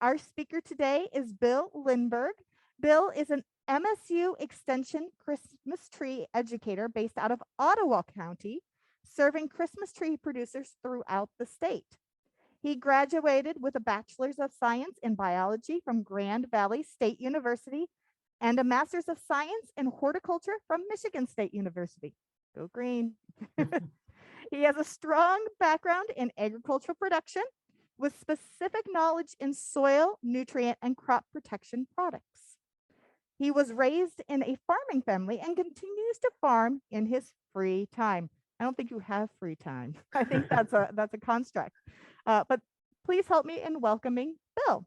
Our speaker today is Bill Lindberg. Bill is an MSU Extension Christmas tree educator based out of Ottawa County, serving Christmas tree producers throughout the state. He graduated with a Bachelor's of Science in Biology from Grand Valley State University and a Master's of Science in Horticulture from Michigan State University. Go green. He has a strong background in agricultural production with specific knowledge in soil, nutrient, and crop protection products. He was raised in a farming family and continues to farm in his free time. I don't think you have free time. I think that's a construct. But please help me in welcoming Bill.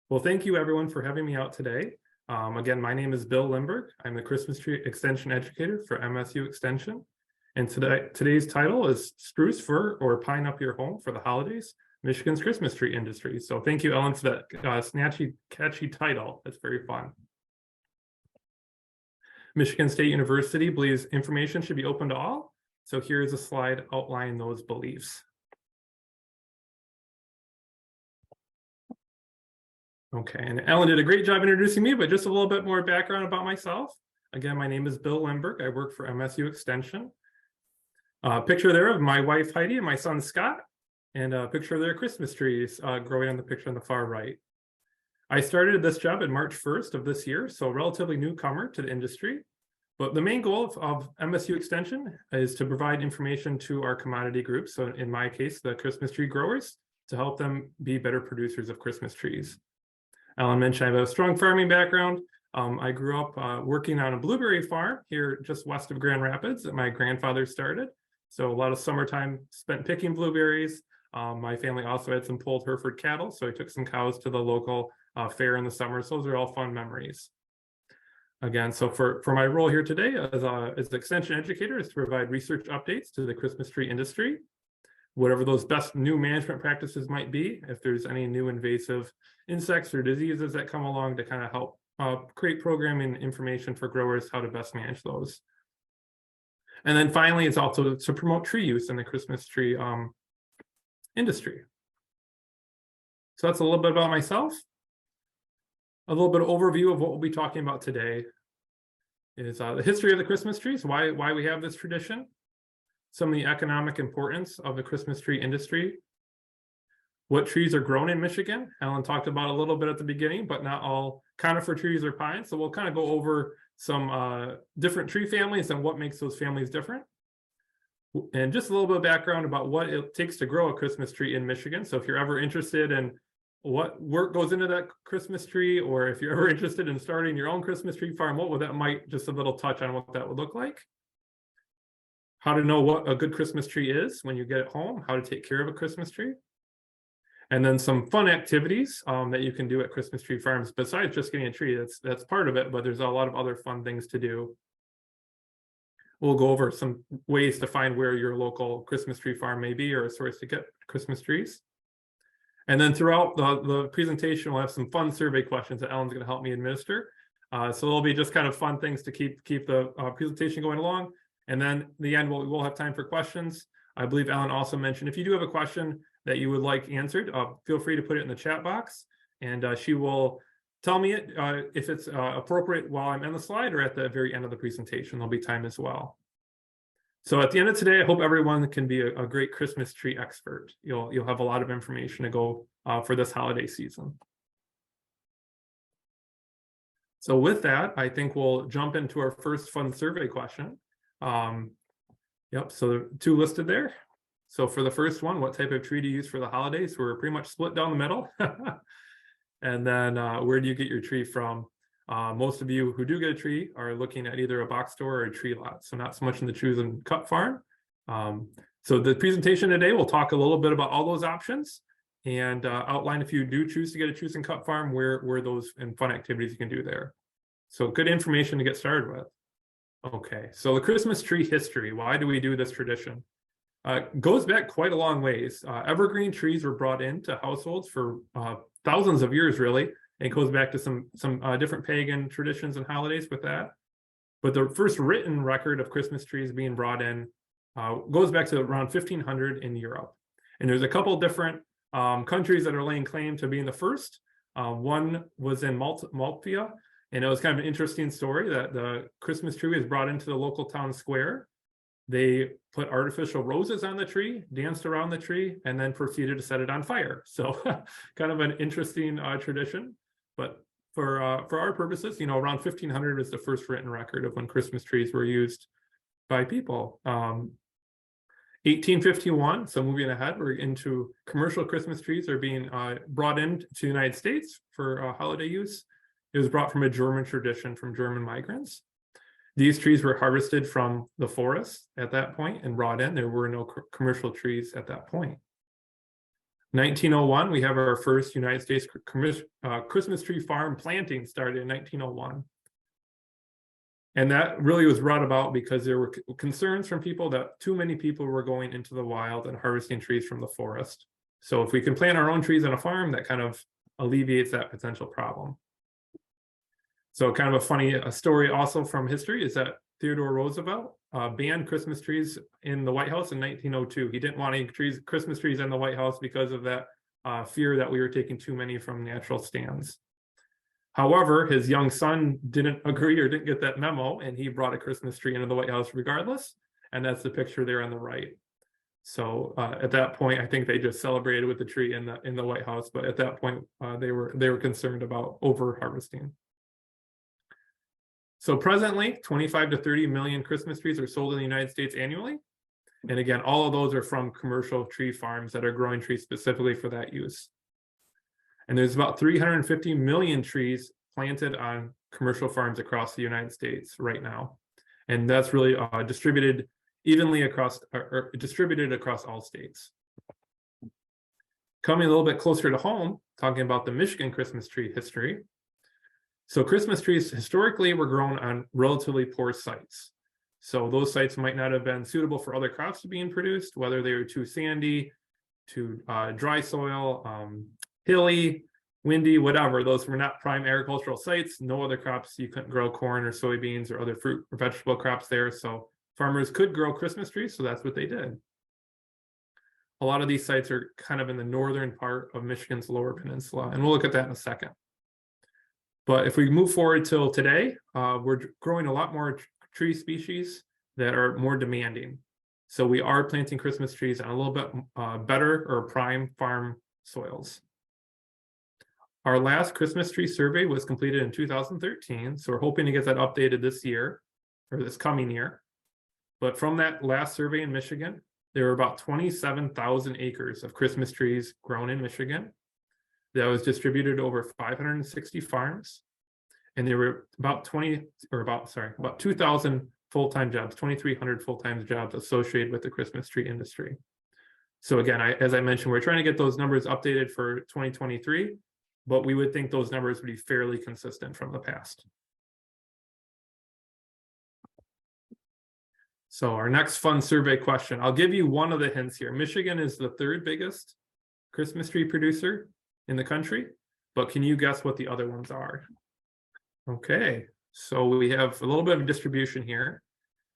Well, thank you everyone for having me out today. Again, my name is Bill Lindberg. I'm the Christmas tree extension educator for MSU Extension. And today's title is Spruce, Fir, or Pine Up Your Home for the Holidays, Michigan's Christmas Tree Industry. So thank you, Ellen, for that snatchy, catchy title. It's very fun. Michigan State University believes information should be open to all. So here's a slide outlining those beliefs. Okay, and Ellen did a great job introducing me, but just a little bit more background about myself. Again, my name is Bill Lindberg. I work for MSU Extension. Picture there of my wife Heidi and my son Scott, and a picture of their Christmas trees growing on the picture on the far right. I started this job in March 1st of this year, so relatively newcomer to the industry. But the main goal of MSU Extension is to provide information to our commodity groups, so in my case, the Christmas tree growers, to help them be better producers of Christmas trees. Ellen mentioned I have a strong farming background. I grew up working on a blueberry farm here just west of Grand Rapids that my grandfather started. So a lot of summertime spent picking blueberries. My family also had some polled Hereford cattle, so I took some cows to the local fair in the summer. So those are all fun memories. Again, so for my role here today as an extension educator is to provide research updates to the Christmas tree industry, whatever those best new management practices might be, if there's any new invasive insects or diseases that come along to kind of help create programming information for growers how to best manage those. And then finally, it's also to promote tree use in the Christmas tree industry. So that's a little bit about myself. A little bit of overview of what we'll be talking about today is the history of the Christmas trees, why we have this tradition, some of the economic importance of the Christmas tree industry, what trees are grown in Michigan. Ellen talked about a little bit at the beginning, but not all conifer trees or pines. So we'll kind of go over some different tree families and what makes those families different. And just a little bit of background about what it takes to grow a Christmas tree in Michigan. So if you're ever interested in what work goes into that Christmas tree, or if you're ever interested in starting your own Christmas tree farm, what would that might, just a little touch on what that would look like. How to know what a good Christmas tree is when you get it home, how to take care of a Christmas tree. And then some fun activities that you can do at Christmas tree farms besides just getting a tree. That's part of it, but there's a lot of other fun things to do. We'll go over some ways to find where your local Christmas tree farm may be or a source to get Christmas trees. And then throughout the presentation, we'll have some fun survey questions that Ellen's going to help me administer. So there'll be just kind of fun things to keep the presentation going along. And then in the end, we'll have time for questions. I believe Ellen also mentioned if you do have a question that you would like answered, feel free to put it in the chat box, and she will tell me it if it's appropriate while I'm on the slide or at the very end of the presentation. There'll be time as well. So at the end of today, I hope everyone can be a great Christmas tree expert. You'll have a lot of information to go for this holiday season. So with that, I think we'll jump into our first fun survey question. Yep, so the two listed there. So for the first one, what type of tree do you use for the holidays? We're pretty much split down the middle. And then where do you get your tree from? Most of you who do get a tree are looking at either a box store or a tree lot, so not so much in the choose and cut farm. So the presentation today, we'll talk a little bit about all those options and outline if you do choose to get a choose and cut farm, where those and fun activities you can do there. So good information to get started with. Okay, so the Christmas tree history. Why do we do this tradition? Goes back quite a long ways. Evergreen trees were brought into households for thousands of years, really. And it goes back to some different pagan traditions and holidays with that. But the first written record of Christmas trees being brought in goes back to around 1500 in Europe. And there's a couple different countries that are laying claim to being the first. One was in Malta, and it was kind of an interesting story that the Christmas tree was brought into the local town square. They put artificial roses on the tree, danced around the tree, and then proceeded to set it on fire. So kind of an interesting tradition. But for our purposes, around 1500 was the first written record of when Christmas trees were used by people. 1851, so moving ahead, we're into commercial Christmas trees are being brought into the United States for holiday use. It was brought from a German tradition from German migrants. These trees were harvested from the forest at that point and brought in. There were no commercial trees at that point. 1901, we have our first United States Christmas tree farm planting started in 1901. And that really was brought about because there were concerns from people that too many people were going into the wild and harvesting trees from the forest. So if we can plant our own trees on a farm, that kind of alleviates that potential problem. So kind of a funny story also from history is that Theodore Roosevelt banned Christmas trees in the White House in 1902. He didn't want any Christmas trees in the White House because of that fear that we were taking too many from natural stands. However, his young son didn't agree or didn't get that memo, and he brought a Christmas tree into the White House regardless. And that's the picture there on the right. So at that point, I think they just celebrated with the tree in the White House. But at that point, they were concerned about over harvesting. So presently, 25 to 30 million Christmas trees are sold in the United States annually. And again, all of those are from commercial tree farms that are growing trees specifically for that use. And there's about 350 million trees planted on commercial farms across the United States right now. And that's really distributed evenly across, or distributed across all states. Coming a little bit closer to home, talking about the Michigan Christmas tree history. So Christmas trees historically were grown on relatively poor sites. So those sites might not have been suitable for other crops to be produced, whether they were too sandy, too dry soil, hilly, windy, whatever. Those were not prime agricultural sites. No other crops. You couldn't grow corn or soybeans or other fruit or vegetable crops there. So farmers could grow Christmas trees. So that's what they did. A lot of these sites are kind of in the northern part of Michigan's Lower Peninsula. And we'll look at that in a second. But if we move forward till today, we're growing a lot more tree species that are more demanding. So we are planting Christmas trees on a little bit better or prime farm soils. Our last Christmas tree survey was completed in 2013. So we're hoping to get that updated this year or this coming year. But from that last survey in Michigan, there were about 27,000 acres of Christmas trees grown in Michigan. That was distributed over 560 farms, and there were about 2,000 full-time jobs, 2,300 full-time jobs associated with the Christmas tree industry. So again, as I mentioned, we're trying to get those numbers updated for 2023, but we would think those numbers would be fairly consistent from the past. So our next fun survey question, I'll give you one of the hints here. Michigan is the third biggest Christmas tree producer in the country, but can you guess what the other ones are? Okay, so we have a little bit of distribution here.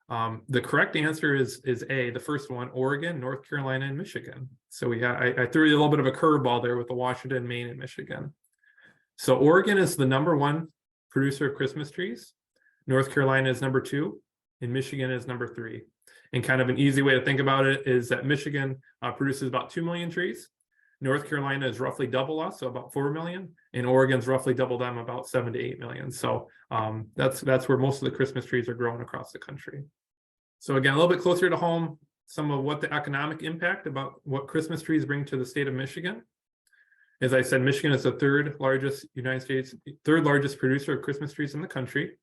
The correct answer is A, the first one, Oregon, North Carolina, and Michigan. So I threw you a little bit of a curveball there with the Washington, Maine, and Michigan. So Oregon is the #1 producer of Christmas trees. North Carolina is #2, and Michigan is #3. And kind of an easy way to think about it is that Michigan produces about 2 million trees. North Carolina is roughly double us, so about 4 million, and Oregon's roughly double them, about 7 to 8 million. So that's where most of the Christmas trees are grown across the country. So again, a little bit closer to home, some of what the economic impact about what Christmas trees bring to the state of Michigan. As I said, Michigan is the third largest producer of Christmas trees in the country.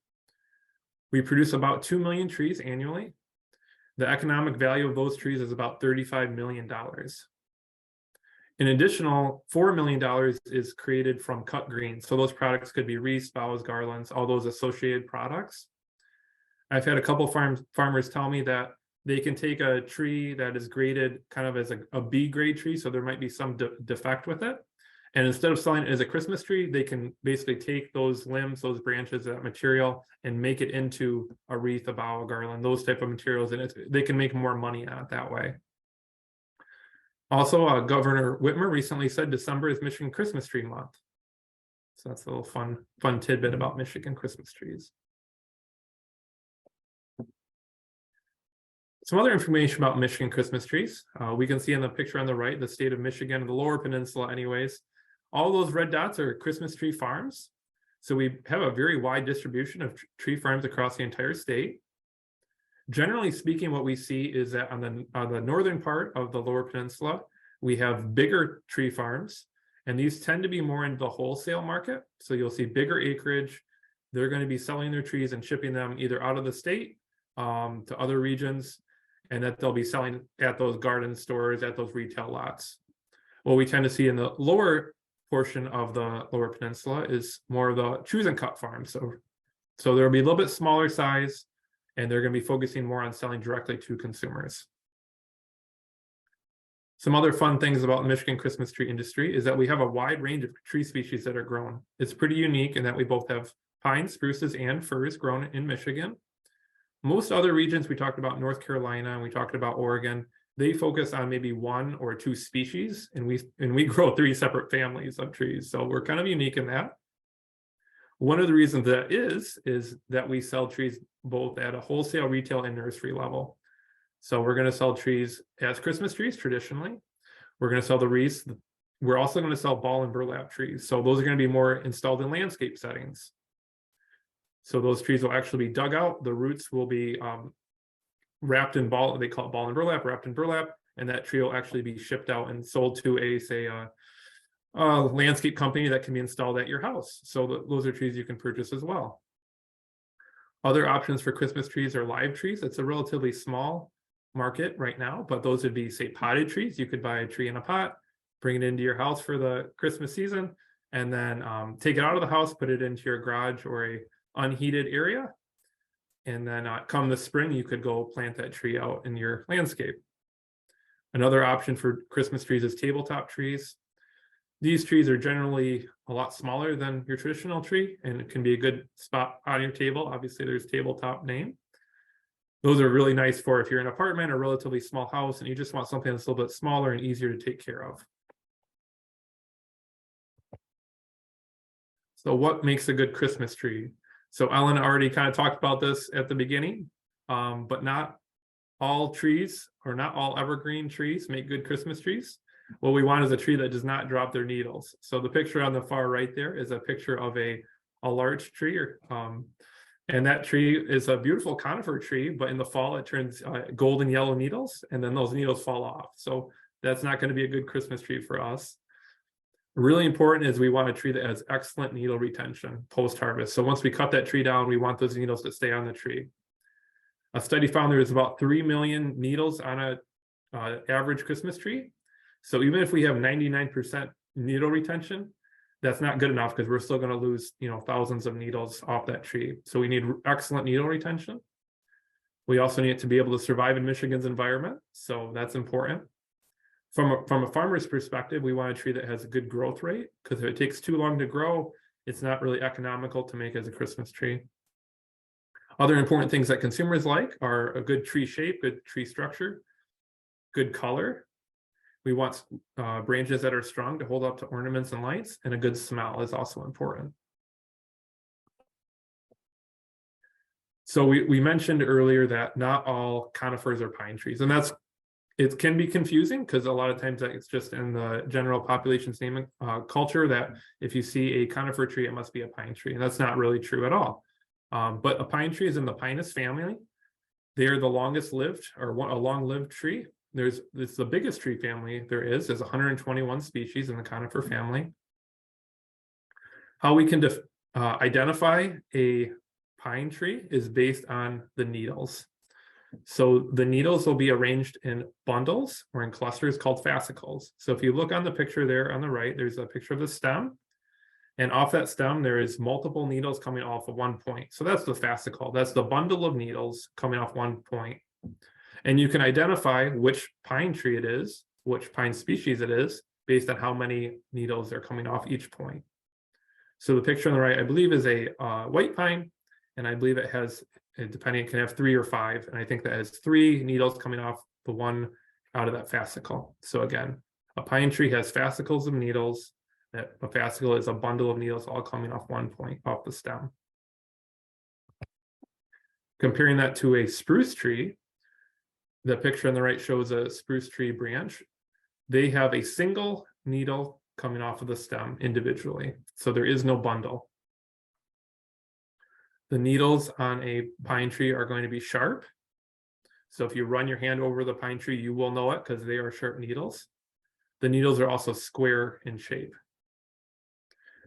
We produce about 2 million trees annually. The economic value of those trees is about $35 million. An additional $4 million is created from cut greens. So those products could be wreaths, boughs, garlands, all those associated products. I've had a couple farmers tell me that they can take a tree that is graded kind of as a B grade tree, so there might be some defect with it. And instead of selling it as a Christmas tree, they can basically take those limbs, those branches, that material, and make it into a wreath, a bough, a garland, those type of materials, and they can make more money on it that way. Also, Governor Whitmer recently said December is Michigan Christmas Tree Month. So that's a little fun tidbit about Michigan Christmas trees. Some other information about Michigan Christmas trees. We can see in the picture on the right, the state of Michigan, the lower peninsula anyways. All those red dots are Christmas tree farms. So we have a very wide distribution of tree farms across the entire state. Generally speaking, what we see is that on the northern part of the lower peninsula, we have bigger tree farms, and these tend to be more in the wholesale market. So you'll see bigger acreage. They're going to be selling their trees and shipping them either out of the state to other regions, and that they'll be selling at those garden stores, at those retail lots. What we tend to see in the lower portion of the lower peninsula is more of the choose and cut farms. So there'll be a little bit smaller size, and they're going to be focusing more on selling directly to consumers. Some other fun things about the Michigan Christmas tree industry is that we have a wide range of tree species that are grown. It's pretty unique in that we both have pines, spruces, and firs grown in Michigan. Most other regions, we talked about North Carolina, and we talked about Oregon, they focus on maybe 1 or 2 species, and we grow 3 separate families of trees. So we're kind of unique in that. One of the reasons that is that we sell trees both at a wholesale, retail, and nursery level. So we're going to sell trees as Christmas trees traditionally. We're going to sell the wreaths. We're also going to sell ball and burlap trees. So those are going to be more installed in landscape settings. So those trees will actually be dug out. The roots will be wrapped in ball. They call it ball and burlap, wrapped in burlap, and that tree will actually be shipped out and sold to a landscape company that can be installed at your house. So those are trees you can purchase as well. Other options for Christmas trees are live trees. It's a relatively small market right now, but those would be, say, potted trees. You could buy a tree in a pot, bring it into your house for the Christmas season, and then take it out of the house, put it into your garage or a unheated area. And then come the spring, you could go plant that tree out in your landscape. Another option for Christmas trees is tabletop trees. These trees are generally a lot smaller than your traditional tree, and it can be a good spot on your table. Obviously, there's tabletop name. Those are really nice for if you're in an apartment or relatively small house and you just want something that's a little bit smaller and easier to take care of. So what makes a good Christmas tree? So Ellen already kind of talked about this at the beginning, but not all trees or not all evergreen trees make good Christmas trees. What we want is a tree that does not drop their needles. So the picture on the far right there is a picture of a large tree, and that tree is a beautiful conifer tree, but in the fall it turns golden yellow needles, and then those needles fall off. So that's not going to be a good Christmas tree for us. Really important is we want a tree that has excellent needle retention post-harvest. So once we cut that tree down, we want those needles to stay on the tree. A study found there is about 3 million needles on an average Christmas tree. So even if we have 99% needle retention, that's not good enough because we're still going to lose, thousands of needles off that tree. So we need excellent needle retention. We also need it to be able to survive in Michigan's environment. So that's important. From a farmer's perspective, we want a tree that has a good growth rate, because if it takes too long to grow, it's not really economical to make as a Christmas tree. Other important things that consumers like are a good tree shape, good tree structure, good color. We want branches that are strong to hold up to ornaments and lights, and a good smell is also important. So we mentioned earlier that not all conifers are pine trees, and it can be confusing because a lot of times it's just in the general population's naming culture that if you see a conifer tree, it must be a pine tree, and that's not really true at all. But a pine tree is in the Pinus family. They are the longest lived, or a long-lived tree. It's the biggest tree family there is. There's 121 species in the conifer family. How we can identify a pine tree is based on the needles. So the needles will be arranged in bundles or in clusters called fascicles. So if you look on the picture there on the right, there's a picture of the stem. And off that stem, there is multiple needles coming off of one point. So that's the fascicle. That's the bundle of needles coming off one point. And you can identify which pine tree it is, which pine species it is, based on how many needles are coming off each point. So the picture on the right, I believe, is a white pine, and I believe it has, depending, it can have 3 or 5, and I think that has 3 needles coming off the one out of that fascicle. So again, a pine tree has fascicles of needles. That a fascicle is a bundle of needles all coming off one point off the stem. Comparing that to a spruce tree, the picture on the right shows a spruce tree branch. They have a single needle coming off of the stem individually. So there is no bundle. The needles on a pine tree are going to be sharp. So if you run your hand over the pine tree, you will know it because they are sharp needles. The needles are also square in shape.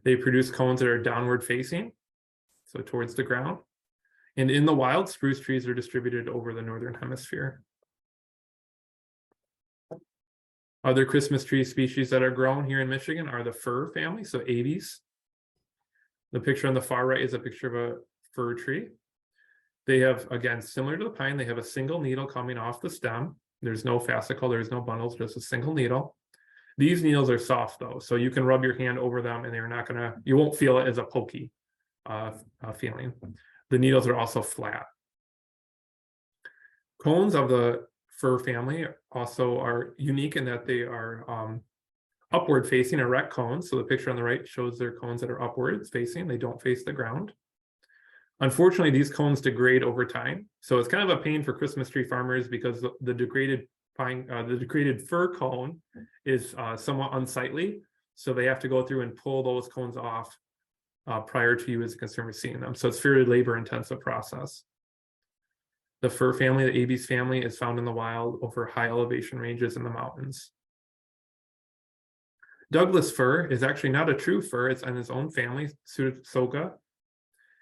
They produce cones that are downward facing, so towards the ground. And in the wild, spruce trees are distributed over the northern hemisphere. Other Christmas tree species that are grown here in Michigan are the fir family, so Abies. The picture on the far right is a picture of a fir tree. They have, again, similar to the pine, they have a single needle coming off the stem. There's no fascicle, there's no bundles, just a single needle. These needles are soft though, so you can rub your hand over them and they're not gonna, you won't feel it as a pokey feeling. The needles are also flat. Cones of the fir family also are unique in that they are upward facing erect cones. So the picture on the right shows their cones that are upwards facing, they don't face the ground. Unfortunately, these cones degrade over time. So it's kind of a pain for Christmas tree farmers because the degraded fir cone is somewhat unsightly. So they have to go through and pull those cones off prior to you as a consumer seeing them. So it's a very labor intensive process. The fir family, the Abies family, is found in the wild over high elevation ranges in the mountains. Douglas fir is actually not a true fir, it's in its own family, Pseudoxoga.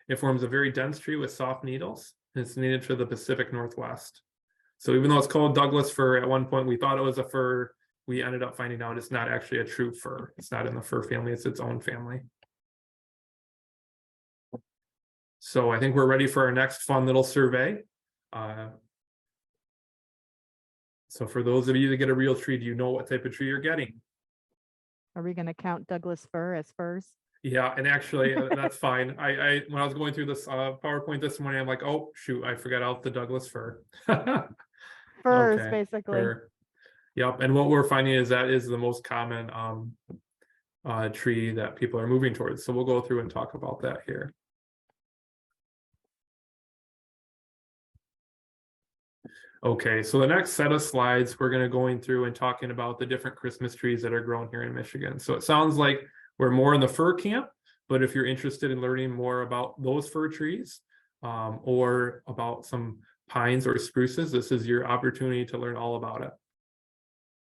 It forms a very dense tree with soft needles, and it's native to the Pacific Northwest. So even though it's called Douglas fir, at one point we thought it was a fir, we ended up finding out it's not actually a true fir. It's not in the fir family, it's its own family. So I think we're ready for our next fun little survey. So for those of you that get a real tree, do you know what type of tree you're getting? Are we going to count Douglas fir as firs? Yeah, and actually that's fine. I when I was going through this PowerPoint this morning, I'm like, oh shoot, I forgot out the Douglas fir. Firs, Okay, basically. fir. Yep, and what we're finding is that is the most common tree that people are moving towards. So we'll go through and talk about that here. Okay, so the next set of slides, we're going to go through and talking about the different Christmas trees that are grown here in Michigan. So it sounds like we're more in the fir camp, but if you're interested in learning more about those fir trees or about some pines or spruces, this is your opportunity to learn all about it.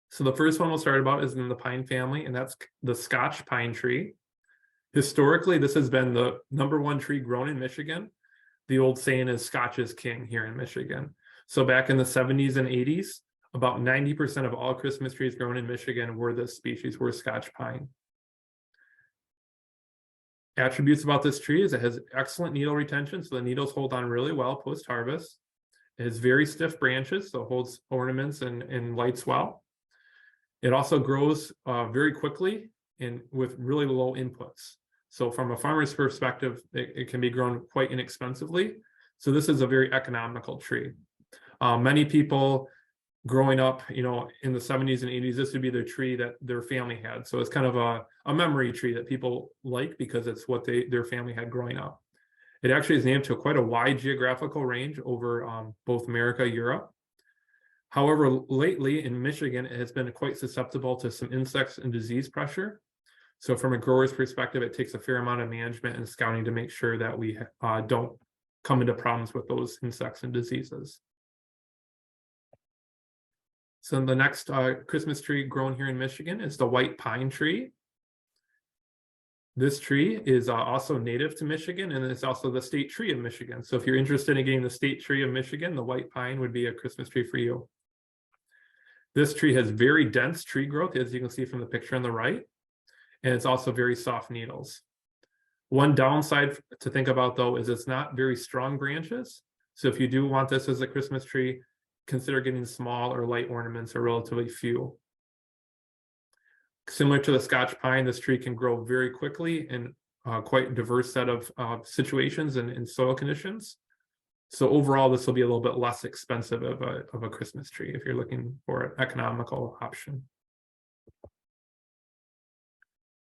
So the first one we'll start about is in the pine family, and that's the Scotch pine tree. Historically, this has been the #1 tree grown in Michigan. The old saying is Scotch is king here in Michigan. So back in the 70s and 80s, about 90% of all Christmas trees grown in Michigan were this species, were Scotch pine. Attributes about this tree is it has excellent needle retention, so the needles hold on really well post-harvest. It has very stiff branches, so it holds ornaments and lights well. It also grows very quickly and with really low inputs. So from a farmer's perspective, it can be grown quite inexpensively. So this is a very economical tree. Many people growing up, you know, in the 70s and 80s, this would be their tree that their family had. So it's kind of a memory tree that people like because it's what their family had growing up. It actually is named to quite a wide geographical range over both America, Europe. However, lately in Michigan, it has been quite susceptible to some insects and disease pressure. So from a grower's perspective, it takes a fair amount of management and scouting to make sure that we don't come into problems with those insects and diseases. So the next Christmas tree grown here in Michigan is the white pine tree. This tree is also native to Michigan, and it's also the state tree of Michigan. So if you're interested in getting the state tree of Michigan, the white pine would be a Christmas tree for you. This tree has very dense tree growth, as you can see from the picture on the right, and it's also very soft needles. One downside to think about, though, is it's not very strong branches. So if you do want this as a Christmas tree, consider getting small or light ornaments or relatively few. Similar to the Scotch pine, this tree can grow very quickly in quite a diverse set of situations and soil conditions. So overall, this will be a little bit less expensive of a Christmas tree if you're looking for an economical option.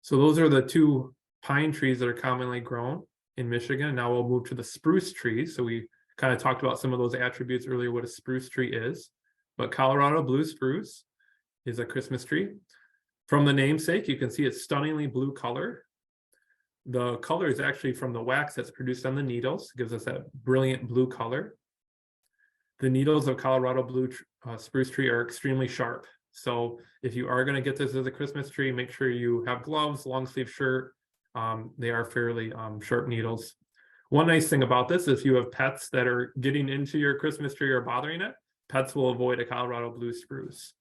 So those are the two pine trees that are commonly grown in Michigan. Now we'll move to the spruce trees. So we kind of talked about some of those attributes earlier, what a spruce tree is. But Colorado blue spruce is a Christmas tree. From the namesake, you can see it's stunningly blue color. The color is actually from the wax that's produced on the needles. It gives us that brilliant blue color. The needles of Colorado blue spruce tree are extremely sharp. So if you are going to get this as a Christmas tree, make sure you have gloves, long sleeve shirt. They are fairly sharp needles. One nice thing about this is if you have pets that are getting into your Christmas tree or bothering it, pets will avoid a Colorado blue spruce.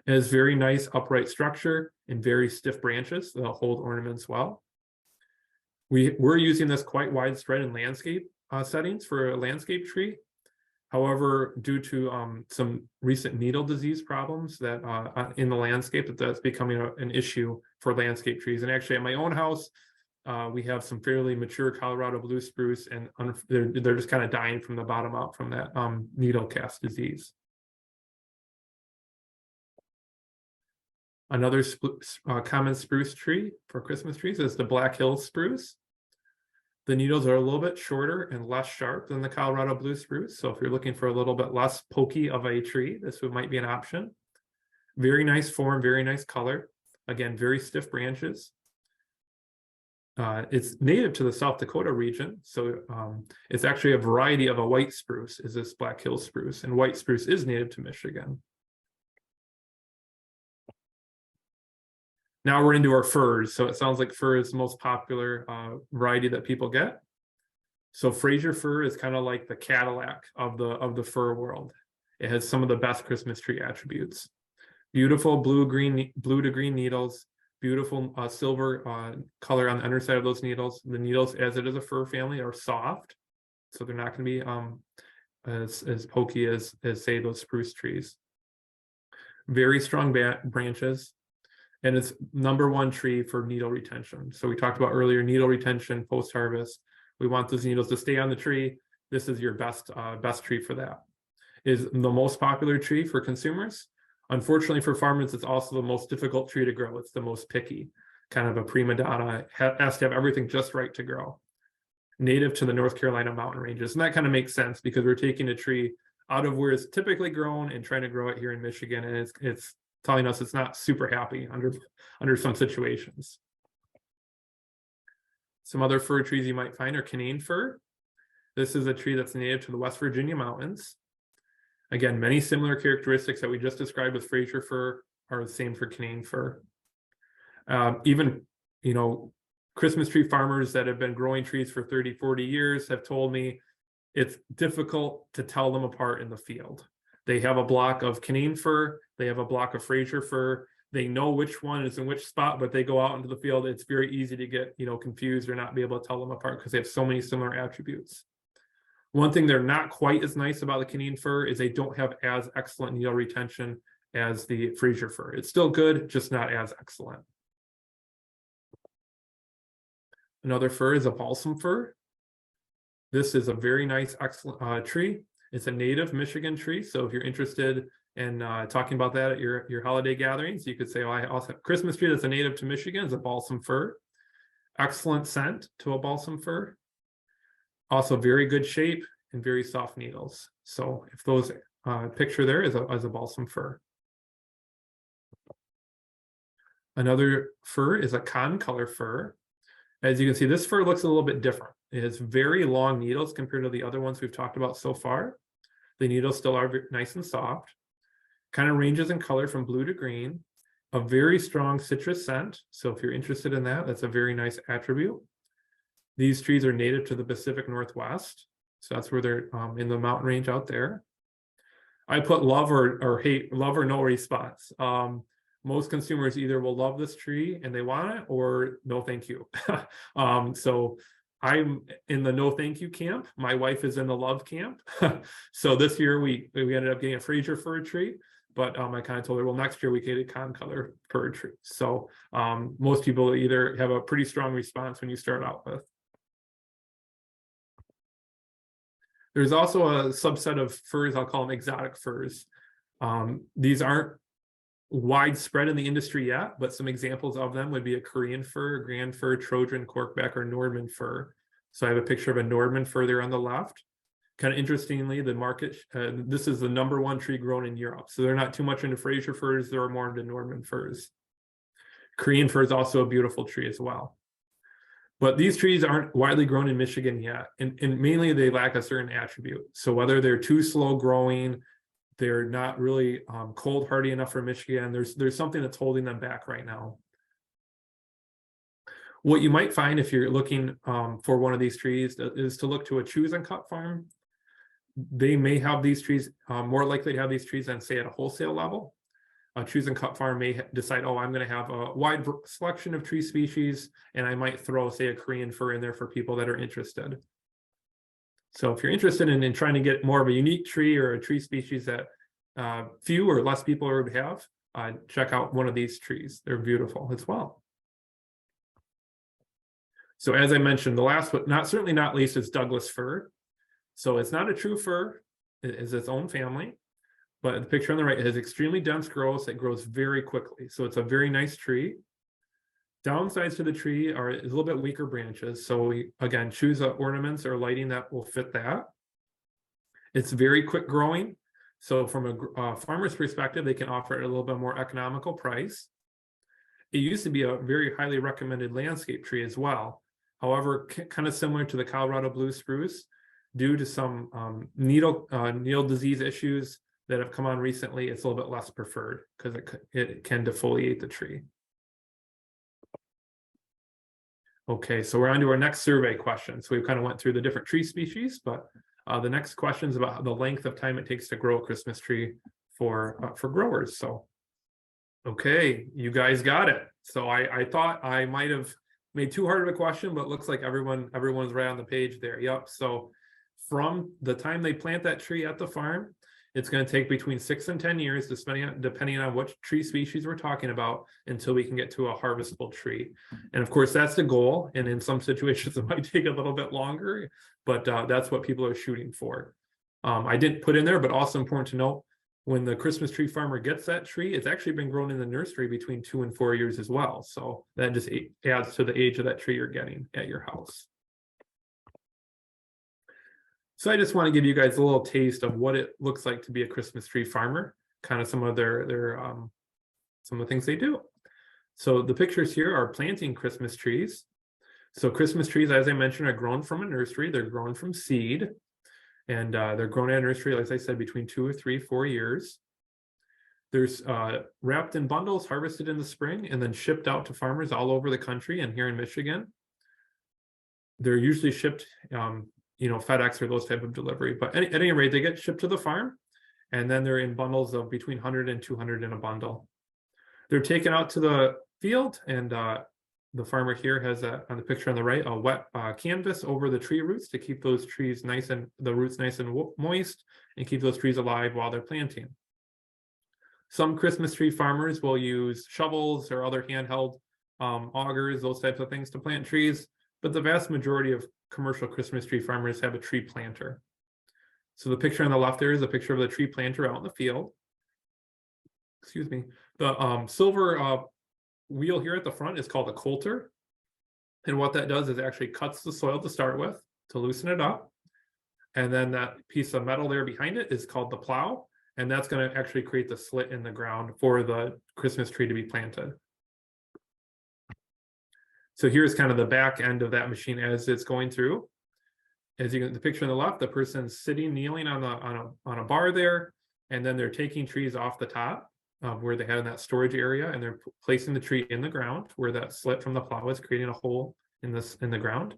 It has very nice upright structure and very stiff branches that'll hold ornaments well. We're using this quite widespread in landscape settings for a landscape tree. However, due to some recent needle disease problems that in the landscape, that's becoming an issue for landscape trees. And actually at my own house, we have some fairly mature Colorado blue spruce, and they're just kind of dying from the bottom up from that needle cast disease. Another common spruce tree for Christmas trees is the Black Hills spruce. The needles are a little bit shorter and less sharp than the Colorado blue spruce. So if you're looking for a little bit less pokey of a tree, this might be an option. Very nice form, very nice color. Again, very stiff branches. It's native to the South Dakota region. So it's actually a variety of a white spruce, is this Black Hills spruce. And white spruce is native to Michigan. Now we're into our firs. So it sounds like fir is the most popular variety that people get. So Fraser fir is kind of like the Cadillac of the fir world. It has some of the best Christmas tree attributes. Beautiful blue to green needles, beautiful silver color on the underside of those needles. The needles, as it is a fir family, are soft, so they're not going to be as pokey as say those spruce trees. Very strong branches. And it's #1 tree for needle retention. So we talked about earlier needle retention post-harvest. We want those needles to stay on the tree. This is your best tree for that. Is the most popular tree for consumers. Unfortunately for farmers, it's also the most difficult tree to grow. It's the most picky, kind of a prima donna, has to have everything just right to grow. Native to the North Carolina mountain ranges. And that kind of makes sense because we're taking a tree out of where it's typically grown and trying to grow it here in Michigan. And it's telling us it's not super happy under some situations. Some other fir trees you might find are Canaan fir. This is a tree that's native to the West Virginia mountains. Again, many similar characteristics that we just described with Fraser fir are the same for Canaan fir. Even, Christmas tree farmers that have been growing trees for 30, 40 years have told me it's difficult to tell them apart in the field. They have a block of Canaan fir, they have a block of Fraser fir. They know which one is in which spot, but they go out into the field. It's very easy to get, confused or not be able to tell them apart because they have so many similar attributes. One thing they're not quite as nice about the Canaan fir is they don't have as excellent needle retention as the Fraser fir. It's still good, just not as excellent. Another fir is a balsam fir. This is a very nice, excellent tree. It's a native Michigan tree. So if you're interested in talking about that at your holiday gatherings, you could say, I also have a Christmas tree that's a native to Michigan is a balsam fir. Excellent scent to a balsam fir. Also very good shape and very soft needles. So if those picture there is a balsam fir. Another fir is a concolor fir. As you can see, this fir looks a little bit different. It has very long needles compared to the other ones we've talked about so far. The needles still are nice and soft. Kind of ranges in color from blue to green. A very strong citrus scent. So if you're interested in that, that's a very nice attribute. These trees are native to the Pacific Northwest. So that's where they're in the mountain range out there. I put love or hate, love or no response. Most consumers either will love this tree and they want it, or no thank you. So I'm in the no thank you camp. My wife is in the love camp. So this year we ended up getting a Fraser fir tree, but I kind of told her, well, next year we get a concolor fir tree. So most people either have a pretty strong response when you start out with. There's also a subset of firs, I'll call them exotic firs. These aren't widespread in the industry yet, but some examples of them would be a Korean fir, grand fir, Trojan, corkback, or Nordman fir. So I have a picture of a Nordman fir there on the left. Kind of interestingly, the market, this is the #1 tree grown in Europe. So they're not too much into Fraser firs, they're more into Nordman firs. Korean fir is also a beautiful tree as well. But these trees aren't widely grown in Michigan yet, and mainly they lack a certain attribute. So whether they're too slow growing, they're not really cold hardy enough for Michigan, there's something that's holding them back right now. What you might find if you're looking for one of these trees is to look to a choose and cut farm. They may have these trees, more likely to have these trees than say at a wholesale level. A choose and cut farm may decide, oh, I'm going to have a wide selection of tree species, and I might throw, say, a Korean fir in there for people that are interested. So if you're interested in trying to get more of a unique tree or a tree species that few or less people would have, check out one of these trees. They're beautiful as well. So as I mentioned, the last but certainly not least is Douglas fir. So it's not a true fir, it is its own family. But the picture on the right has extremely dense growth. It grows very quickly. So it's a very nice tree. Downsides to the tree are a little bit weaker branches. So again, choose ornaments or lighting that will fit that. It's very quick growing. So from a farmer's perspective, they can offer it at a little bit more economical price. It used to be a very highly recommended landscape tree as well. However, kind of similar to the Colorado blue spruce, due to some needle disease issues that have come on recently, it's a little bit less preferred because it can defoliate the tree. Okay, so we're on to our next survey question. So we kind of went through the different tree species, but the next question is about the length of time it takes to grow a Christmas tree for growers. So, okay, you guys got it. So I thought I might have made too hard of a question, but it looks like everyone's right on the page there. Yep. So from the time they plant that tree at the farm, it's going to take between 6 and 10 years, depending on what tree species we're talking about, until we can get to a harvestable tree. And of course, that's the goal. And in some situations, it might take a little bit longer, but that's what people are shooting for. I didn't put in there, but also important to note, when the Christmas tree farmer gets that tree, it's actually been grown in the nursery between 2 and 4 years as well. So that just adds to the age of that tree you're getting at your house. So I just want to give you guys a little taste of what it looks like to be a Christmas tree farmer, kind of some of some of the things they do. So the pictures here are planting Christmas trees. So Christmas trees, as I mentioned, are grown from a nursery. They're grown from seed, and they're grown at a nursery, as I said, between 2 or 3, 4 years. There's wrapped in bundles, harvested in the spring, and then shipped out to farmers all over the country and here in Michigan. They're usually shipped FedEx or those type of delivery, but at any rate, they get shipped to the farm, and then they're in bundles of between 100 and 200 in a bundle. They're taken out to the field, and the farmer here has on the picture on the right, a wet canvas over the tree roots to keep those trees the roots nice and moist, and keep those trees alive while they're planting. Some Christmas tree farmers will use shovels or other handheld augers, those types of things to plant trees, but the vast majority of commercial Christmas tree farmers have a tree planter. So the picture on the left there is a picture of the tree planter out in the field. Excuse me. The silver wheel here at the front is called a coulter. And what that does is actually cuts the soil to start with to loosen it up. And then that piece of metal there behind it is called the plow. And that's going to actually create the slit in the ground for the Christmas tree to be planted. So here's kind of the back end of that machine as it's going through. As you can, the picture on the left, the person's sitting, kneeling on a bar there, and then they're taking trees off the top where they have that storage area, and they're placing the tree in the ground where that slit from the plow is creating a hole in the ground.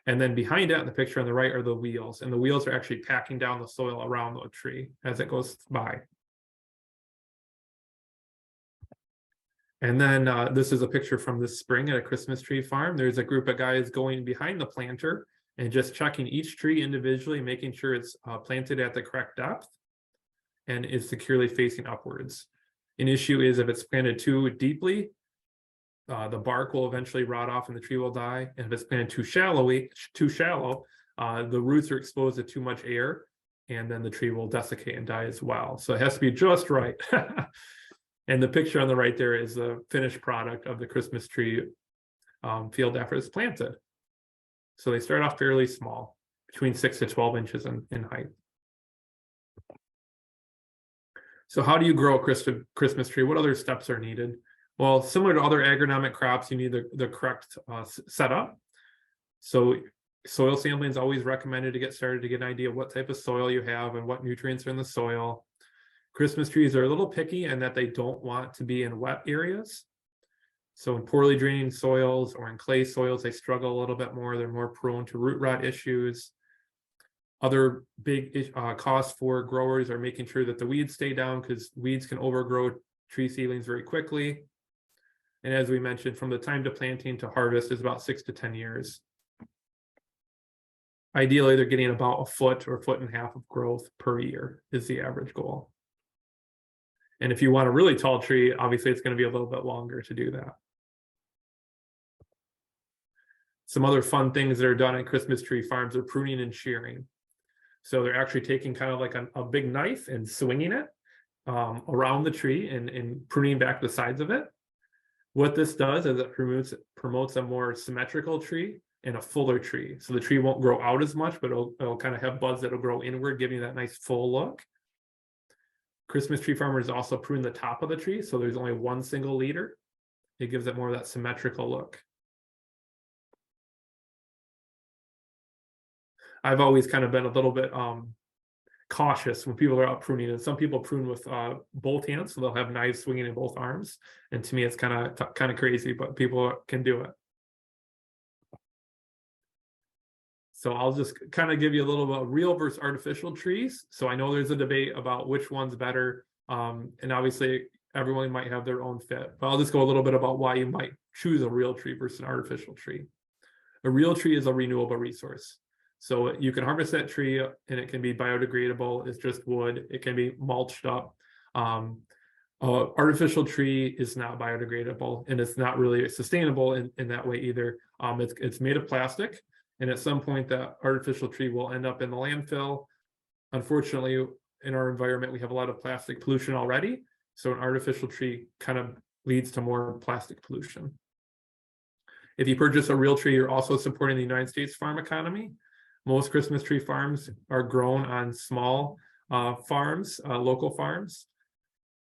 And then behind it, in the picture on the right, are the wheels, and the wheels are actually packing down the soil around the tree as it goes by. And then this is a picture from this spring at a Christmas tree farm. There's a group of guys going behind the planter and just checking each tree individually, making sure it's planted at the correct depth and is securely facing upwards. An issue is if it's planted too deeply, the bark will eventually rot off and the tree will die. And if it's planted too shallow, the roots are exposed to too much air, and then the tree will desiccate and die as well. So it has to be just right. And the picture on the right there is the finished product of the Christmas tree field after it's planted. So they start off fairly small, between 6 to 12 inches in height. So how do you grow a Christmas tree? What other steps are needed? Well, similar to other agronomic crops, you need the correct setup. So soil sampling is always recommended to get started, to get an idea of what type of soil you have and what nutrients are in the soil. Christmas trees are a little picky in that they don't want to be in wet areas. So in poorly draining soils or in clay soils, they struggle a little bit more. They're more prone to root rot issues. Other big costs for growers are making sure that the weeds stay down, because weeds can overgrow tree seedlings very quickly. And as we mentioned, from the time to planting to harvest is about 6 to 10 years. Ideally, they're getting about a foot or a foot and a half of growth per year is the average goal. And if you want a really tall tree, obviously it's going to be a little bit longer to do that. Some other fun things that are done at Christmas tree farms are pruning and shearing. So they're actually taking kind of like a big knife and swinging it around the tree and pruning back the sides of it. What this does is it promotes a more symmetrical tree and a fuller tree. So the tree won't grow out as much, but it'll kind of have buds that'll grow inward, giving you that nice full look. Christmas tree farmers also prune the top of the tree, so there's only one single leader. It gives it more of that symmetrical look. I've always kind of been a little bit cautious when people are out pruning, and some people prune with both hands, so they'll have knives swinging in both arms. And to me, it's kind of crazy, but people can do it. So I'll just kind of give you a little about real versus artificial trees. So I know there's a debate about which one's better, and obviously everyone might have their own fit. But I'll just go a little bit about why you might choose a real tree versus an artificial tree. A real tree is a renewable resource. So you can harvest that tree and it can be biodegradable. It's just wood. It can be mulched up. Artificial tree is not biodegradable, and it's not really sustainable in that way either. It's made of plastic, and at some point that artificial tree will end up in the landfill. Unfortunately, in our environment, we have a lot of plastic pollution already. So an artificial tree kind of leads to more plastic pollution. If you purchase a real tree, you're also supporting the United States farm economy. Most Christmas tree farms are grown on small farms, local farms.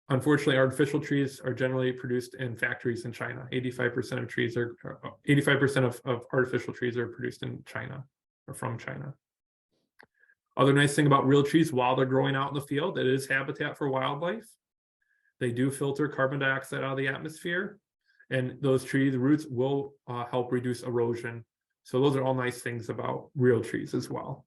Unfortunately, artificial trees are generally produced in factories in China. 85% of artificial trees are produced in China or from China. Other nice thing about real trees, while they're growing out in the field, it is habitat for wildlife. They do filter carbon dioxide out of the atmosphere, and those trees' roots will help reduce erosion. So those are all nice things about real trees as well.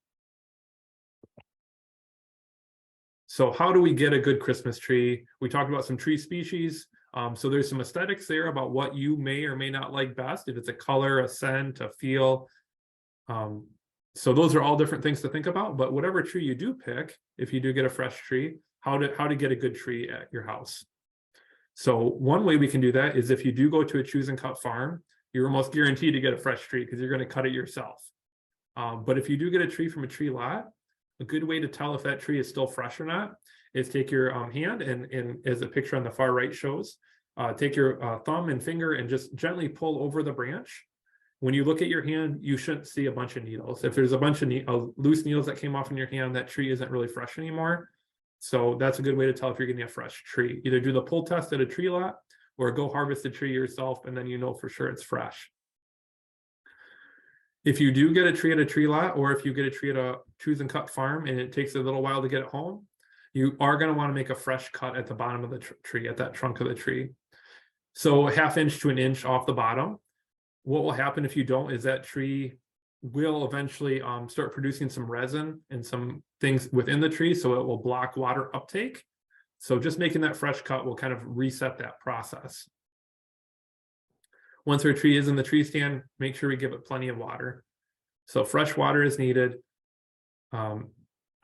So how do we get a good Christmas tree? We talked about some tree species. So there's some aesthetics there about what you may or may not like best, if it's a color, a scent, a feel. So those are all different things to think about. But whatever tree you do pick, if you do get a fresh tree, how to get a good tree at your house. So one way we can do that is if you do go to a choose and cut farm, you're almost guaranteed to get a fresh tree because you're going to cut it yourself. But if you do get a tree from a tree lot, a good way to tell if that tree is still fresh or not is take your hand and as the picture on the far right shows, take your thumb and finger and just gently pull over the branch. When you look at your hand, you shouldn't see a bunch of needles. If there's a bunch of loose needles that came off in your hand, that tree isn't really fresh anymore. So that's a good way to tell if you're getting a fresh tree. Either do the pull test at a tree lot or go harvest the tree yourself, and then you know for sure it's fresh. If you do get a tree at a tree lot, or if you get a tree at a choose and cut farm and it takes a little while to get it home, you are going to want to make a fresh cut at the bottom of the tree, at that trunk of the tree. So 1/2 inch to 1 inch off the bottom. What will happen if you don't is that tree will eventually start producing some resin and some things within the tree, so it will block water uptake. So just making that fresh cut will kind of reset that process. Once our tree is in the tree stand, make sure we give it plenty of water. So fresh water is needed. What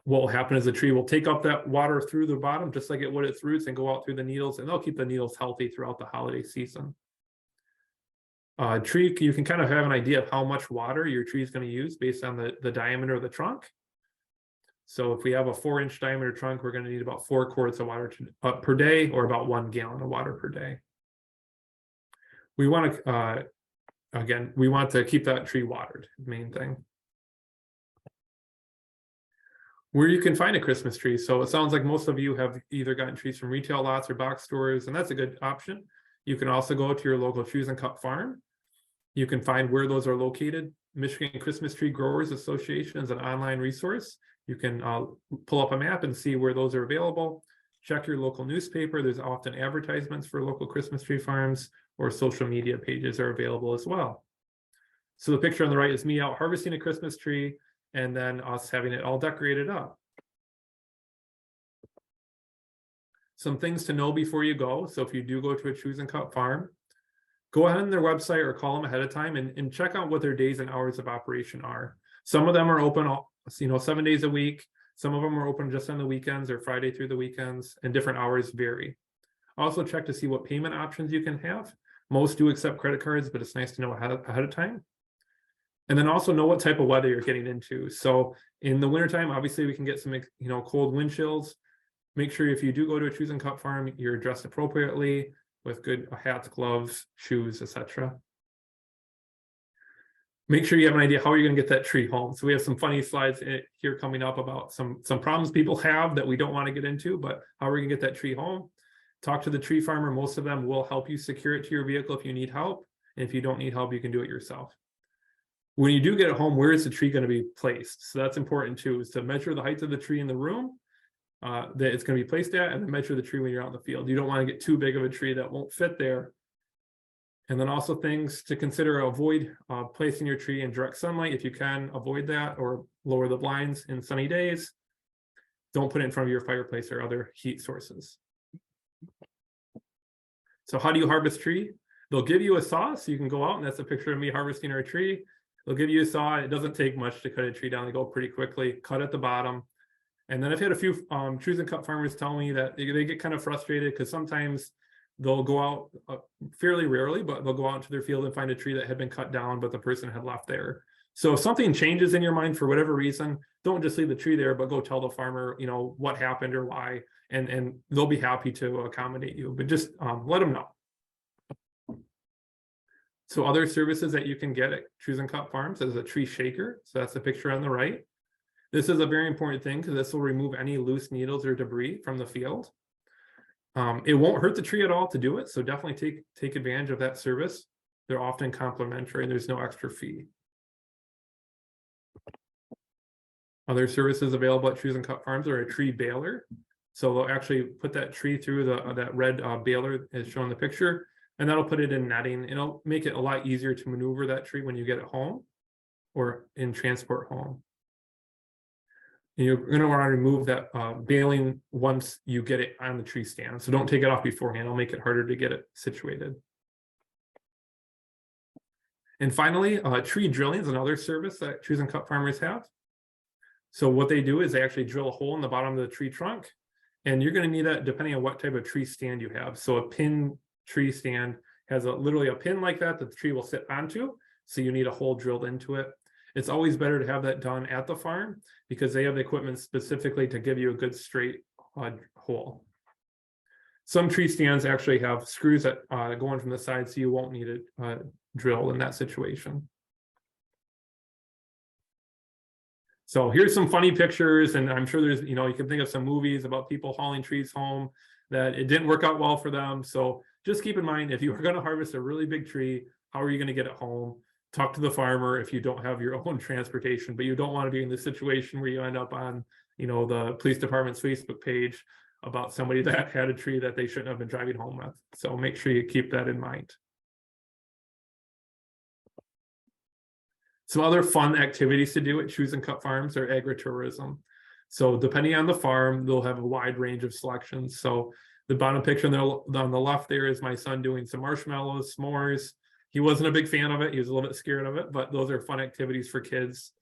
will happen is the tree will take up that water through the bottom, just like it would its roots, and go out through the needles, and they'll keep the needles healthy throughout the holiday season. Tree, you can kind of have an idea of how much water your tree is going to use based on the diameter of the trunk. So if we have a 4-inch diameter trunk, we're going to need about 4 quarts of water per day, or about 1 gallon of water per day. We want to, again, we want to keep that tree watered, main thing. Where you can find a Christmas tree. So it sounds like most of you have either gotten trees from retail lots or box stores, and that's a good option. You can also go to your local Choose and Cut farm. You can find where those are located. Michigan Christmas Tree Growers Association is an online resource. You can pull up a map and see where those are available. Check your local newspaper. There's often advertisements for local Christmas tree farms, or social media pages are available as well. So the picture on the right is me out harvesting a Christmas tree, and then us having it all decorated up. Some things to know before you go. So if you do go to a Choose and Cut farm, go ahead on their website or call them ahead of time and check out what their days and hours of operation are. Some of them are open, 7 days a week. Some of them are open just on the weekends or Friday through the weekends, and different hours vary. Also check to see what payment options you can have. Most do accept credit cards, but it's nice to know ahead of time. And then also know what type of weather you're getting into. So in the wintertime, obviously we can get some, cold wind chills. Make sure if you do go to a Choose and Cut farm, you're dressed appropriately with good hats, gloves, shoes, etc. Make sure you have an idea how you're going to get that tree home. So we have some funny slides here coming up about some problems people have that we don't want to get into, but how are we going to get that tree home? Talk to the tree farmer. Most of them will help you secure it to your vehicle if you need help. And if you don't need help, you can do it yourself. When you do get it home, where is the tree going to be placed? So that's important too, is to measure the height of the tree in the room that it's going to be placed at, and then measure the tree when you're out in the field. You don't want to get too big of a tree that won't fit there. And then also things to consider: avoid placing your tree in direct sunlight if you can avoid that, or lower the blinds in sunny days. Don't put it in front of your fireplace or other heat sources. So how do you harvest tree? They'll give you a saw, so you can go out, and that's a picture of me harvesting our tree. They'll give you a saw. It doesn't take much to cut a tree down. They go pretty quickly, cut at the bottom. And then I've had a few Choose and Cut farmers tell me that they get kind of frustrated because sometimes they'll go out, fairly rarely, but they'll go out into their field and find a tree that had been cut down, but the person had left there. So if something changes in your mind for whatever reason, don't just leave the tree there, but go tell the farmer, what happened or why, and they'll be happy to accommodate you, but just let them know. So other services that you can get at Choose and Cut farms is a tree shaker. So that's the picture on the right. This is a very important thing because this will remove any loose needles or debris from the field. It won't hurt the tree at all to do it, so definitely take advantage of that service. They're often complimentary and there's no extra fee. Other services available at Choose and Cut farms are a tree baler. So they'll actually put that tree through that red baler as shown in the picture, and that'll put it in netting. It'll make it a lot easier to maneuver that tree when you get it home or in transport home. And you're going to want to remove that baling once you get it on the tree stand. So don't take it off beforehand. It'll make it harder to get it situated. And finally, tree drilling is another service that Choose and Cut farmers have. So what they do is they actually drill a hole in the bottom of the tree trunk. And you're going to need that depending on what type of tree stand you have. So a pin tree stand has literally a pin like that the tree will sit onto. So you need a hole drilled into it. It's always better to have that done at the farm because they have the equipment specifically to give you a good straight hole. Some tree stands actually have screws that go in from the side, so you won't need a drill in that situation. So here's some funny pictures, and I'm sure there's, you can think of some movies about people hauling trees home that it didn't work out well for them. So just keep in mind, if you are going to harvest a really big tree, how are you going to get it home? Talk to the farmer if you don't have your own transportation, but you don't want to be in this situation where you end up on, the police department's Facebook page about somebody that had a tree that they shouldn't have been driving home with. So make sure you keep that in mind. Some other fun activities to do at Choose and Cut farms are agritourism. So depending on the farm, they'll have a wide range of selections. So the bottom picture on the left there is my son doing some marshmallows, s'mores. He wasn't a big fan of it. He was a little bit scared of it, but those are fun activities for kids.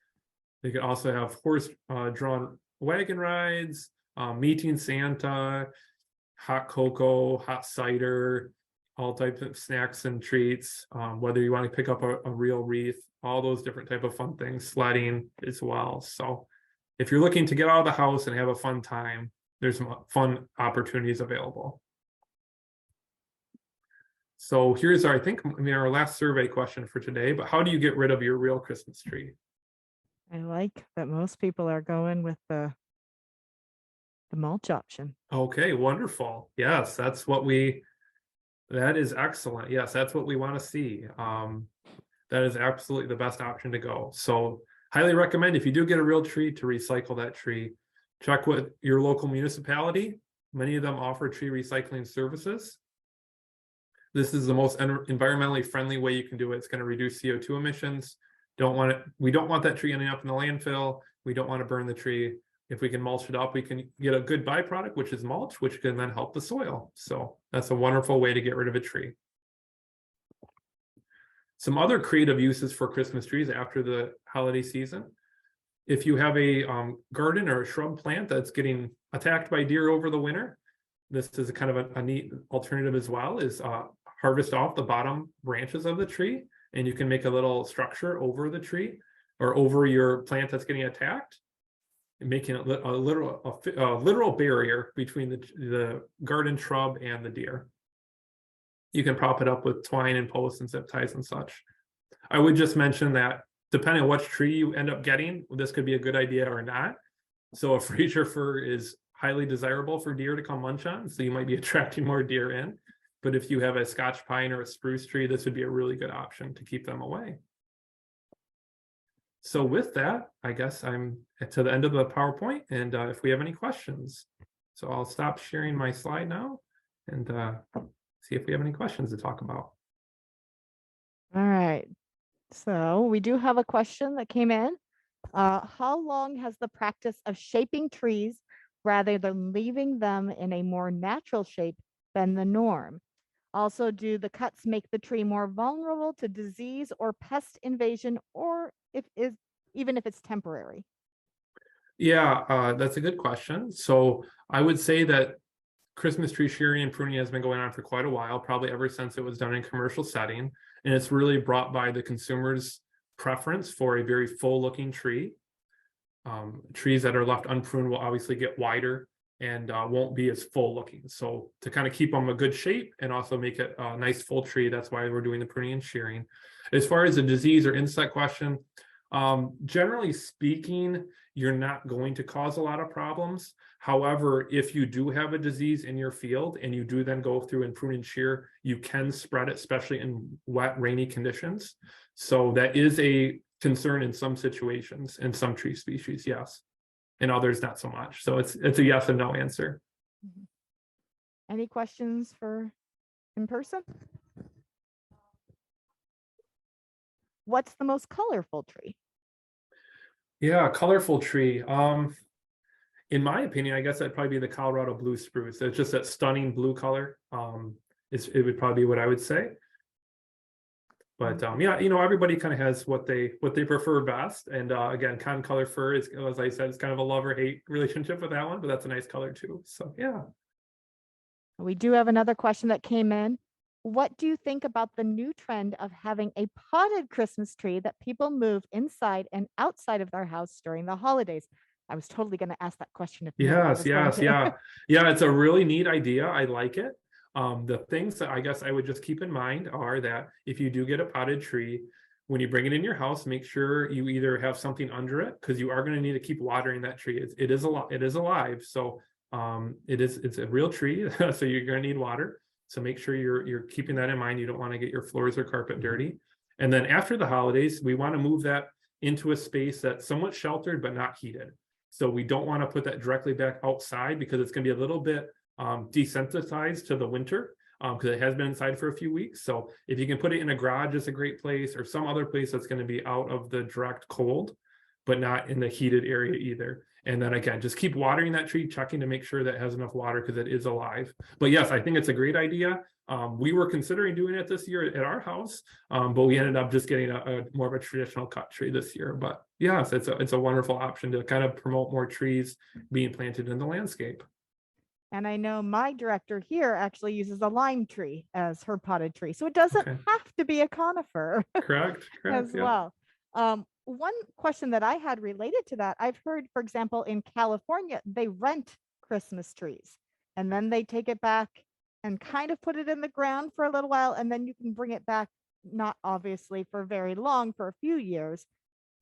They could also have horse-drawn wagon rides, meeting Santa, hot cocoa, hot cider, all types of snacks and treats, whether you want to pick up a real wreath, all those different type of fun things, sledding as well. So if you're looking to get out of the house and have a fun time, there's some fun opportunities available. So here's our, I think, our last survey question for today, but how do you get rid of your real Christmas tree? I like that most people are going with the mulch option. Okay, wonderful. Yes, that is excellent. Yes, that's what we want to see. That is absolutely the best option to go. So highly recommend, if you do get a real tree, to recycle that tree. Check with your local municipality. Many of them offer tree recycling services. This is the most environmentally friendly way you can do it. It's going to reduce CO2 emissions. We don't want that tree ending up in the landfill. We don't want to burn the tree. If we can mulch it up, we can get a good byproduct, which is mulch, which can then help the soil. So that's a wonderful way to get rid of a tree. Some other creative uses for Christmas trees after the holiday season. If you have a garden or a shrub plant that's getting attacked by deer over the winter, this is a kind of a neat alternative as well, is harvest off the bottom branches of the tree, and you can make a little structure over the tree or over your plant that's getting attacked, making it a literal barrier between the garden shrub and the deer. You can prop it up with twine and posts and zip ties and such. I would just mention that depending on which tree you end up getting, this could be a good idea or not. So a Fraser fir is highly desirable for deer to come munch on, so you might be attracting more deer in. But if you have a Scotch pine or a spruce tree, this would be a really good option to keep them away. So with that, I guess I'm to the end of the PowerPoint, and if we have any questions. So I'll stop sharing my slide now and see if we have any questions to talk about. All right. So we do have a question that came in. How long has the practice of shaping trees rather than leaving them in a more natural shape been the norm? Also, do the cuts make the tree more vulnerable to disease or pest invasion, or even if it's temporary? Yeah, that's a good question. So I would say that Christmas tree shearing and pruning has been going on for quite a while, probably ever since it was done in commercial setting. And it's really brought by the consumer's preference for a very full looking tree. Trees that are left unpruned will obviously get wider and won't be as full looking. So to kind of keep them a good shape and also make it a nice full tree, that's why we're doing the pruning and shearing. As far as the disease or insect question, generally speaking, you're not going to cause a lot of problems. However, if you do have a disease in your field and you do then go through and prune and shear, you can spread it, especially in wet, rainy conditions. So that is a concern in some situations, in some tree species, yes. In others, not so much. So it's a yes and no answer. Any questions for in person? What's the most colorful tree? Yeah, colorful tree. In my opinion, I guess that'd probably be the Colorado blue spruce. It's just that stunning blue color. It would probably be what I would say. But yeah, everybody kind of has what they prefer best. And again, cotton color fir is, as I said, it's kind of a love or hate relationship with that one, but that's a nice color too. So yeah. We do have another question that came in. What do you think about the new trend of having a potted Christmas tree that people move inside and outside of their house during the holidays? I was totally going to ask that question. Yes, yeah. It's a really neat idea. I like it. The things that I guess I would just keep in mind are that if you do get a potted tree, when you bring it in your house, make sure you either have something under it, because you are going to need to keep watering that tree. It is alive, so it's a real tree, so you're going to need water. So make sure you're keeping that in mind. You don't want to get your floors or carpet dirty. And then after the holidays, we want to move that into a space that's somewhat sheltered but not heated. So we don't want to put that directly back outside, because it's going to be a little bit desensitized to the winter, because it has been inside for a few weeks. So if you can put it in a garage, it's a great place, or some other place that's going to be out of the direct cold, but not in the heated area either. And then again, just keep watering that tree, checking to make sure that it has enough water, because it is alive. But yes, I think it's a great idea. We were considering doing it this year at our house, but we ended up just getting a more of a traditional cut tree this year. But yes, it's a wonderful option to kind of promote more trees being planted in the landscape. And I know my director here actually uses a lime tree as her potted tree. So it doesn't Okay. have to be a conifer Correct. as Correct. Yeah. well. One question that I had related to that, I've heard, for example, in California, they rent Christmas trees and then they take it back and kind of put it in the ground for a little while. And then you can bring it back, not obviously for very long, for a few years.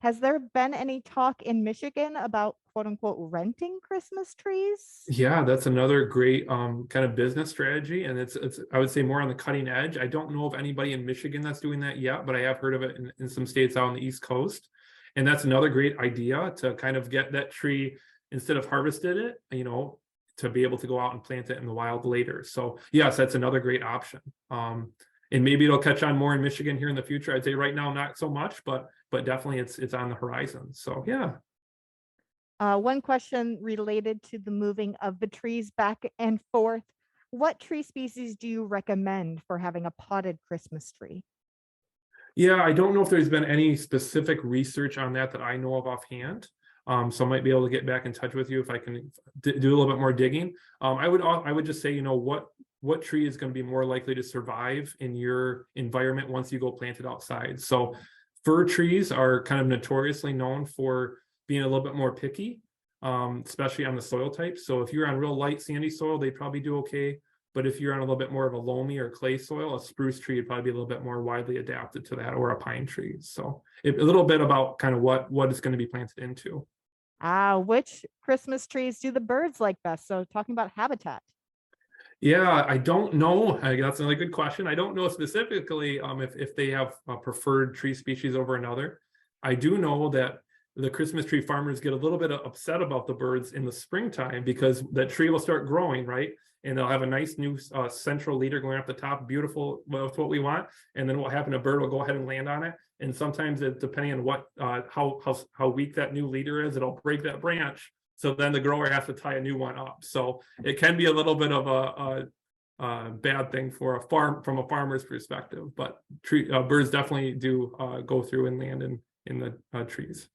Has there been any talk in Michigan about quote unquote renting Christmas trees? Yeah, that's another great kind of business strategy, and it's I would say more on the cutting edge. I don't know of anybody in Michigan that's doing that yet, but I have heard of it in some states out on the East Coast, and that's another great idea to kind of get that tree instead of harvested it, to be able to go out and plant it in the wild later. So yes, that's another great option. And maybe it'll catch on more in Michigan here in the future. I'd say right now not so much, but definitely it's on the horizon. So yeah. One question related to the moving of the trees back and forth. What tree species do you recommend for having a potted Christmas tree? Yeah, I don't know if there's been any specific research on that I know of offhand. So I might be able to get back in touch with you if I can do a little bit more digging. I would just say, what tree is going to be more likely to survive in your environment once you go plant it outside. So fir trees are kind of notoriously known for being a little bit more picky, especially on the soil type. So if you're on real light sandy soil, they probably do okay. But if you're on a little bit more of a loamy or clay soil, a spruce tree would probably be a little bit more widely adapted to that, or a pine tree. So a little bit about kind of what it's going to be planted into. Which Christmas trees do the birds like best? So talking about habitat. Yeah, I don't know. That's another good question. I don't know specifically if they have a preferred tree species over another. I do know that the Christmas tree farmers get a little bit upset about the birds in the springtime because that tree will start growing, right? And they'll have a nice new central leader going up the top, beautiful, well, that's what we want. And then what happened, a bird will go ahead and land on it. And sometimes depending on what how weak that new leader is, it'll break that branch. So then the grower has to tie a new one up. So it can be a little bit of a bad thing for a farm from a farmer's perspective, but birds definitely do go through and land in the trees.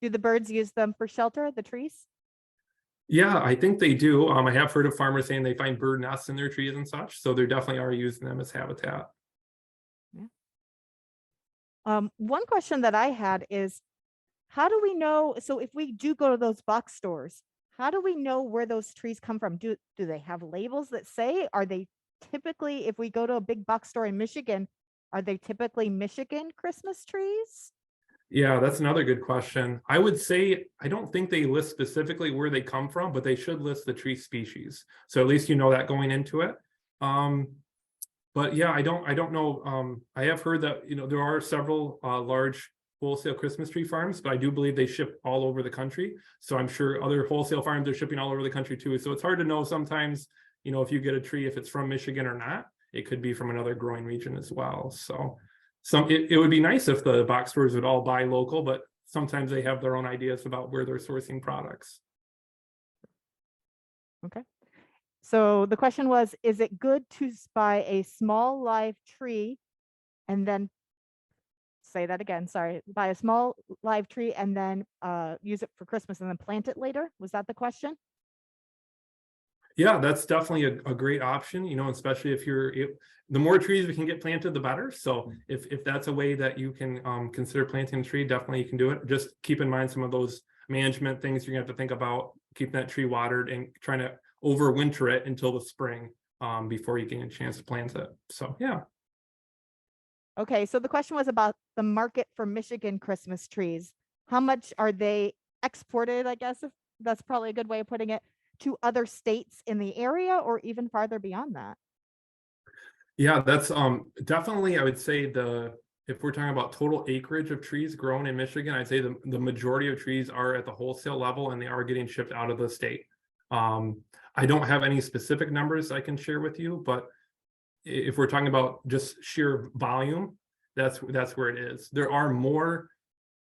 Do the birds use them for shelter, the trees? Yeah, I think they do. I have heard of farmers saying they find bird nests in their trees and such, so they definitely are using them as habitat. Yeah. One question that I had is, how do we know? So if we do go to those box stores, how do we know where those trees come from? Do they have labels that say, are they typically, if we go to a big box store in Michigan, are they typically Michigan Christmas trees? Yeah, that's another good question. I would say I don't think they list specifically where they come from, but they should list the tree species. So at least you know that going into it. But yeah, I don't know. I have heard that there are several large wholesale Christmas tree farms, but I do believe they ship all over the country. So I'm sure other wholesale farms are shipping all over the country too. So it's hard to know sometimes, if you get a tree, if it's from Michigan or not. It could be from another growing region as well. So it would be nice if the box stores would all buy local, but sometimes they have their own ideas about where they're sourcing products. Okay. So the question was, is it good to buy a small live tree and then say that again, sorry, buy a small live tree and then use it for Christmas and then plant it later? Was that the question? Yeah, that's definitely a great option, especially if the more trees we can get planted, the better. So if that's a way that you can consider planting a tree, definitely you can do it. Just keep in mind some of those management things you're gonna have to think about, keeping that tree watered and trying to overwinter it until the spring before you get a chance to plant it. So yeah. Okay, so the question was about the market for Michigan Christmas trees. How much are they exported, I guess, if that's probably a good way of putting it, to other states in the area or even farther beyond that? Yeah, that's definitely, I would say if we're talking about total acreage of trees grown in Michigan, I'd say the majority of trees are at the wholesale level and they are getting shipped out of the state. I don't have any specific numbers I can share with you, but if we're talking about just sheer volume, that's where it is. There are more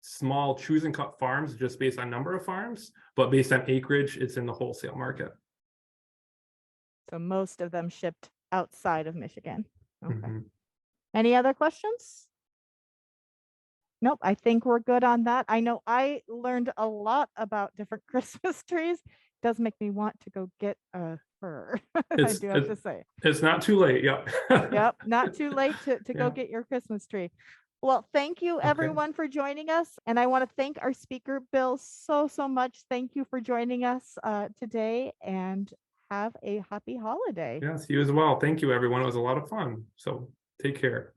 small choose and cut farms just based on number of farms, but based on acreage, it's in the wholesale market. So most of them shipped outside of Michigan. Okay. Mhm. Any other questions? Nope, I think we're good on that. I know I learned a lot about different Christmas trees. Does make me want to go get a fir. I It's do have it, to say. it's not too late. Yep. Yep, not too late to go Yeah. get your Christmas tree. Well, thank you Okay. everyone for joining us. And I want to thank our speaker, Bill, so much. Thank you for joining us today, and have a happy holiday. Yes, you as well. Thank you, everyone. It was a lot of fun. So take care.